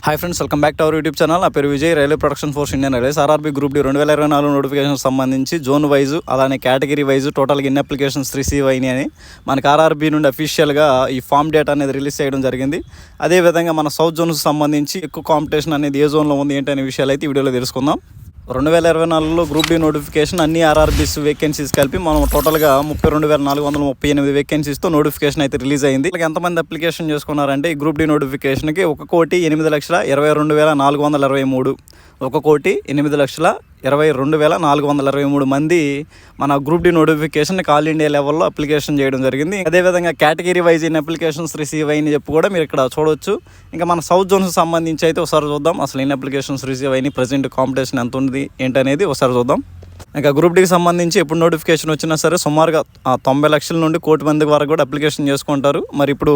Hi friends, welcome back to our YouTube channel. నా పేరు Vijay. Railway production force Indian Railways RRB group D 2024 notification సంబంధించి zone wise అలానే category wise టోటల్గా ఎన్ని applications receive అయినాయి అని మనకి ఆర్ఆర్బీ నుండి అఫీషియల్గా ఈ ఫామ్ డేటా అనేది రిలీజ్ చేయడం జరిగింది. అదేవిధంగా మన సౌత్ జోన్స్ సంబంధించి ఎక్కువ కాంపిటీషన్ అనేది ఏ జోన్లో ఉంది ఏంటి అనే విషయాలు అయితే ఈ వీడియోలో తెలుసుకుందాం. 2024లో గ్రూప్ డి నోటిఫికేషన్ అన్ని ఆర్ఆర్బీస్ వేకెన్సీస్ కలిపి మనం టోటల్గా 32,438 వేకెన్సీస్తో నోటిఫికేషన్ అయితే రిలీజ్ అయింది. ఎంతమంది అప్లికేషన్ చేసుకున్నారంటే ఈ గ్రూప్ డి నోటిఫికేషన్కి 1,08,22,423 1,08,22,423 మంది మన group D notification all India లెవెల్లో అప్లికేషన్ చేయడం జరిగింది. అదేవిధంగా category wise in applications receive అయిన చెప్పి కూడా మీరు ఇక్కడ చూడవచ్చు. ఇంకా మన సౌత్ జోన్స్ సంబంధించి అయితే ఒకసారి చూద్దాం. అసలు ఎన్ని అప్లికేషన్స్ రిసీవ్ అయినాయి, ప్రజెంట్ కాంపిటీషన్ ఎంత ఉంది ఏంటనేది ఒకసారి చూద్దాం. ఇంకా గ్రూప్ డీకి సంబంధించి ఎప్పుడు నోటిఫికేషన్ వచ్చినా సరే సుమారుగా 90 లక్షల నుండి 1 కోటి మంది వరకు కూడా అప్లికేషన్ చేసుకుంటారు. మరి ఇప్పుడు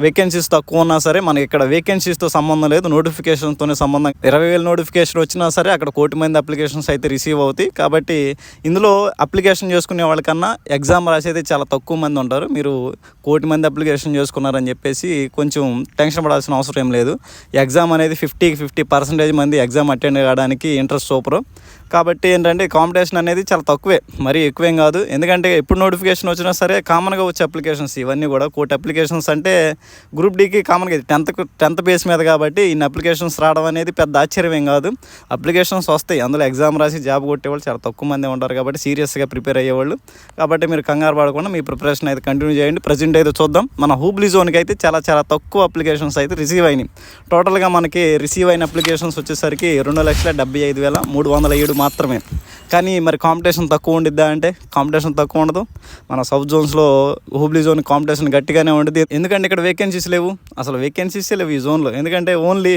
వేకెన్సీస్ తక్కువ ఉన్నా సరే మనకి ఇక్కడ వేకెన్సీస్తో సంబంధం లేదు, నోటిఫికేషన్తోనే సంబంధం. 20,000 నోటిఫికేషన్ వచ్చినా సరే అక్కడ 1 కోటి మంది అప్లికేషన్స్ అయితే రిసీవ్ అవుతాయి. కాబట్టి ఇందులో అప్లికేషన్ చేసుకునే వాళ్ళకన్నా ఎగ్జామ్ రాసేది చాలా తక్కువ మంది ఉంటారు. మీరు 1 కోటి మంది అప్లికేషన్ చేసుకున్నారని చెప్పేసి కొంచెం టెన్షన్ పడాల్సిన అవసరం ఏం లేదు. ఎగ్జామ్ అనేది 50% మంది ఎగ్జామ్ అటెండ్ కావడానికి ఇంట్రెస్ట్ సూపర్. కాబట్టి ఏంటంటే కాంపిటీషన్ అనేది చాలా తక్కువే, మరీ ఎక్కువేం కాదు. ఎందుకంటే ఎప్పుడు నోటిఫికేషన్ వచ్చినా సరే కామన్గా వచ్చే అప్లికేషన్స్ ఇవన్నీ కూడా 1 కోటి అప్లికేషన్స్ అంటే గ్రూప్ డీకి కామన్గా 10th బేస్ మీద కాబట్టి ఇన్ని అప్లికేషన్స్ రావడం అనేది పెద్ద ఆశ్చర్యం ఏం కాదు. అప్లికేషన్స్ వస్తాయి, అందులో ఎగ్జామ్ రాసి జాబ్ కొట్టేవాళ్ళు చాలా తక్కువ మంది ఉంటారు కాబట్టి సీరియస్గా ప్రిపేర్ అయ్యేవాళ్ళు. కాబట్టి మీరు కంగారు పడకుండా మీ ప్రిపరేషన్ అయితే కంటిన్యూ చేయండి. ప్రజెంట్ అయితే చూద్దాం. మన హూబ్లీ జోన్కి అయితే చాలా తక్కువ అప్లికేషన్స్ అయితే రిసీవ్ అయినాయి. టోటల్గా మనకి రిసీవ్ అయిన అప్లికేషన్స్ వచ్చేసరికి 2,75,307 మాత్రమే. కానీ మరి కాంపిటీషన్ తక్కువ ఉండిద్దా అంటే కాంపిటీషన్ తక్కువ ఉండదు. మన సౌత్ జోన్స్లో హూబ్లీ జోన్ కాంపిటీషన్ గట్టిగానే ఉండదు. ఎందుకంటే ఇక్కడ వేకెన్సీస్ లేవు, అసలు వేకెన్సీసే లేవు ఈ జోన్లో. ఎందుకంటే ఓన్లీ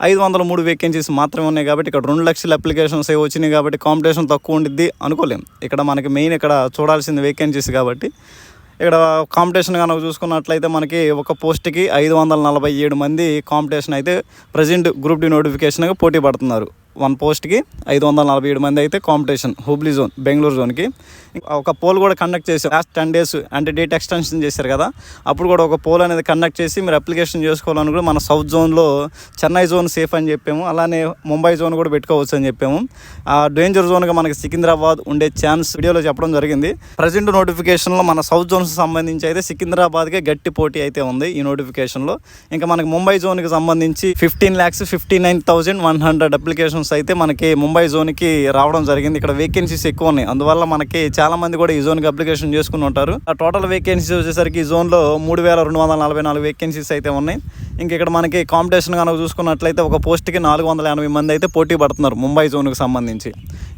503 వేకెన్సీస్ మాత్రమే ఉన్నాయి కాబట్టి ఇక్కడ 2 లక్షల అప్లికేషన్స్ వచ్చినాయి కాబట్టి కాంపిటీషన్ తక్కువ ఉండిద్ది అనుకోలేం. ఇక్కడ మనకి మెయిన్ ఇక్కడ చూడాల్సింది వేకెన్సీస్ కాబట్టి ఇక్కడ కాంపిటీషన్ కనుక చూసుకున్నట్లయితే మనకి ఒక పోస్ట్కి 547 మంది కాంపిటీషన్ అయితే ప్రజెంట్ గ్రూప్ డి నోటిఫికేషన్గా పోటీ పడుతున్నారు. 1 పోస్ట్కి 547 మంది అయితే కాంపిటీషన్ హూబ్లీ జోన్ బెంగళూరు జోన్కి. ఒక పోల్ కూడా కండక్ట్ చేశారు లాస్ట్ 10 days, అంటే డేట్ ఎక్స్టెన్షన్ చేశారు కదా, అప్పుడు కూడా ఒక పోల్ అనేది కండక్ట్ చేసి మీరు అప్లికేషన్ చేసుకోవాలని కూడా మన సౌత్ జోన్లో చెన్నై జోన్ సేఫ్ అని చెప్పాము, అలానే ముంబై జోన్ కూడా పెట్టుకోవచ్చు అని చెప్పాము. ఆ డేంజర్ జోన్గా మనకి సికింద్రాబాద్ ఉండే ఛాన్స్ వీడియోలో చెప్పడం జరిగింది. ప్రజెంట్ నోటిఫికేషన్లో మన సౌత్ జోన్స్ సంబంధించి అయితే సికింద్రాబాద్కే గట్టి పోటీ అయితే ఉంది ఈ నోటిఫికేషన్లో. ఇంకా మనకి ముంబై జోన్కి సంబంధించి 15,59,100 అప్లికేషన్స్ అయితే మనకి ముంబై జోన్కి రావడం జరిగింది. ఇక్కడ వేకెన్సీస్ ఎక్కువ ఉన్నాయి, అందువల్ల మనకి చాలా మంది కూడా ఈ జోన్కి అప్లికేషన్ చేసుకుని ఉంటారు. ఆ టోటల్ వేకెన్సీస్ వచ్చేసరికి ఈ జోన్లో 3,244 వేకెన్సీస్ అయితే ఉన్నాయి. ఇంక ఇక్కడ మనకి కాంపిటీషన్ కనుక చూసుకున్నట్లయితే ఒక పోస్ట్కి 480 మంది అయితే పోటీ పడుతున్నారు ముంబై జోన్కి సంబంధించి.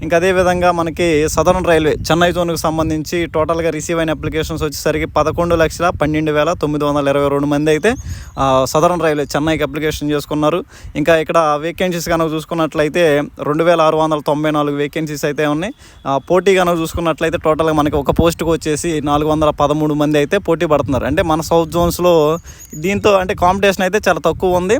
ఇంకా అదేవిధంగా మనకి సదరన్ రైల్వే చెన్నై జోన్కి సంబంధించి టోటల్గా రిసీవ్ అయిన అప్లికేషన్స్ వచ్చేసరికి 11,12,22 మంది అయితే సదరన్ రైల్వే చెన్నైకి అప్లికేషన్ చేసుకున్నారు. ఇంకా ఇక్కడ వేకెన్సీస్ కనుక చూసుకున్నట్లయితే 2,694 వేకెన్సీస్ అయితే ఉన్నాయి. పోటీ కనుక చూసుకున్నట్లయితే టోటల్గా మనకి ఒక పోస్ట్కి వచ్చేసి 413 మంది అయితే పోటీ పడుతున్నారు. అంటే మన సౌత్ జోన్స్లో దీంతో అంటే కాంపిటీషన్ అయితే చాలా తక్కువ ఉంది.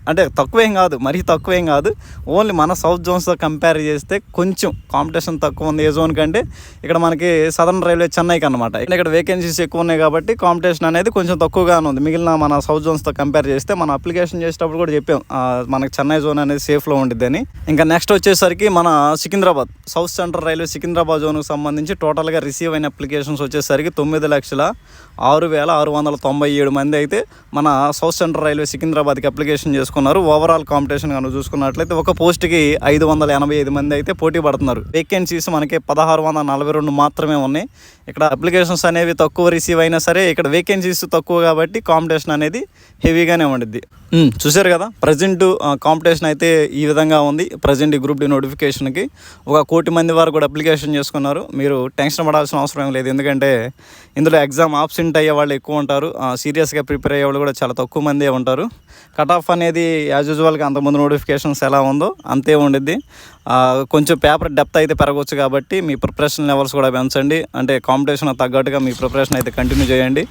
అంటే తక్కువేం కాదు, మరీ తక్కువేం కాదు. ఓన్లీ మన సౌత్ జోన్స్తో కంపేర్ చేస్తే కొంచెం కాంపిటీషన్ తక్కువ ఉంది ఏ జోన్ కంటే. ఇక్కడ మనకి సదరన్ రైల్వే చెన్నైకి అనమాట. ఇక్కడ వేకెన్సీస్ ఎక్కువ ఉన్నాయి కాబట్టి కాంపిటీషన్ అనేది కొంచెం తక్కువగానే ఉంది మిగిలిన మన సౌత్ జోన్స్తో కంపేర్ చేస్తే. మనం అప్లికేషన్ చేసేటప్పుడు కూడా చెప్పాం మనకి చెన్నై జోన్ అనేది సేఫ్లో ఉండిద్దని. ఇంకా నెక్స్ట్ వచ్చేసరికి మన Secunderabad south central railway Secunderabad జోన్కి సంబంధించి టోటల్గా రిసీవ్ అయిన అప్లికేషన్స్ వచ్చేసరికి 9,06,697 మంది అయితే మన సౌత్ సెంట్రల్ రైల్వే సికింద్రాబాద్కి అప్లికేషన్ చేసుకున్నారు. ఓవరాల్ కాంపిటీషన్ కనుక చూసుకున్నట్లయితే ఒక పోస్ట్కి 585 మంది అయితే పోటీ పడుతున్నారు. వేకెన్సీస్ మనకి 1,642 మాత్రమే ఉన్నాయి. ఇక్కడ అప్లికేషన్స్ అనేవి తక్కువ రిసీవ్ అయినా సరే ఇక్కడ వేకెన్సీస్ తక్కువ కాబట్టి కాంపిటీషన్ అనేది హెవీగానే ఉండిద్ది. చూశారు కదా, ప్రజెంట్ కాంపిటీషన్ అయితే ఈ విధంగా ఉంది. ప్రజెంట్ ఈ గ్రూప్ డి నోటిఫికేషన్కి 1 కోటి మంది వరకు కూడా అప్లికేషన్ చేసుకున్నారు. మీరు టెన్షన్ పడాల్సిన అవసరం లేదు, ఎందుకంటే ఇందులో ఎగ్జామ్ ఆబ్సెంట్ అయ్యే వాళ్ళు ఎక్కువ ఉంటారు, సీరియస్గా ప్రిపేర్ అయ్యే వాళ్ళు కూడా చాలా తక్కువ మందే ఉంటారు. కట్ ఆఫ్ అనేది యాజ్ యూజువల్గా అంతకుముందు నోటిఫికేషన్స్ ఎలా ఉందో అంతే ఉండిద్ది. కొంచెం పేపర్ డెప్త్ అయితే పెరగవచ్చు కాబట్టి మీ ప్రిపరేషన్ లెవెల్స్ కూడా పెంచండి. అంటే కాంపిటీషన్ తగ్గట్టుగా మీ ప్రిపరేషన్ అయితే కంటిన్యూ చేయండి.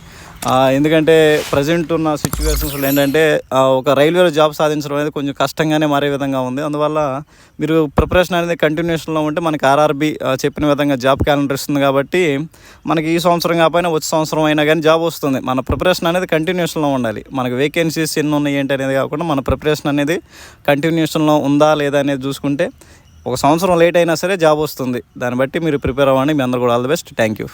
ఎందుకంటే ప్రజెంట్ ఉన్న సిచ్యువేషన్స్లో ఏంటంటే ఒక రైల్వేలో జాబ్ సాధించడం అనేది కొంచెం కష్టంగానే మారే విధంగా ఉంది. అందువల్ల మీరు ప్రిపరేషన్ అనేది కంటిన్యూషన్లో ఉంటే మనకి ఆర్ఆర్బి చెప్పిన విధంగా జాబ్ క్యాలెండర్ ఇస్తుంది కాబట్టి మనకి ఈ సంవత్సరం కాకపోయినా వచ్చే సంవత్సరం అయినా కానీ జాబ్ వస్తుంది. మన ప్రిపరేషన్ అనేది కంటిన్యూషన్లో ఉండాలి. మనకి వేకెన్సీస్ ఎన్ని ఉన్నాయి ఏంటి అనేది కాకుండా మన ప్రిపరేషన్ అనేది కంటిన్యూషన్లో ఉందా లేదా అనేది చూసుకుంటే ఒక సంవత్సరం లేట్ అయినా సరే జాబ్ వస్తుంది. దాన్ని బట్టి మీరు ప్రిపేర్ అవ్వండి. మీ అందరూ కూడా all the best. Thank you.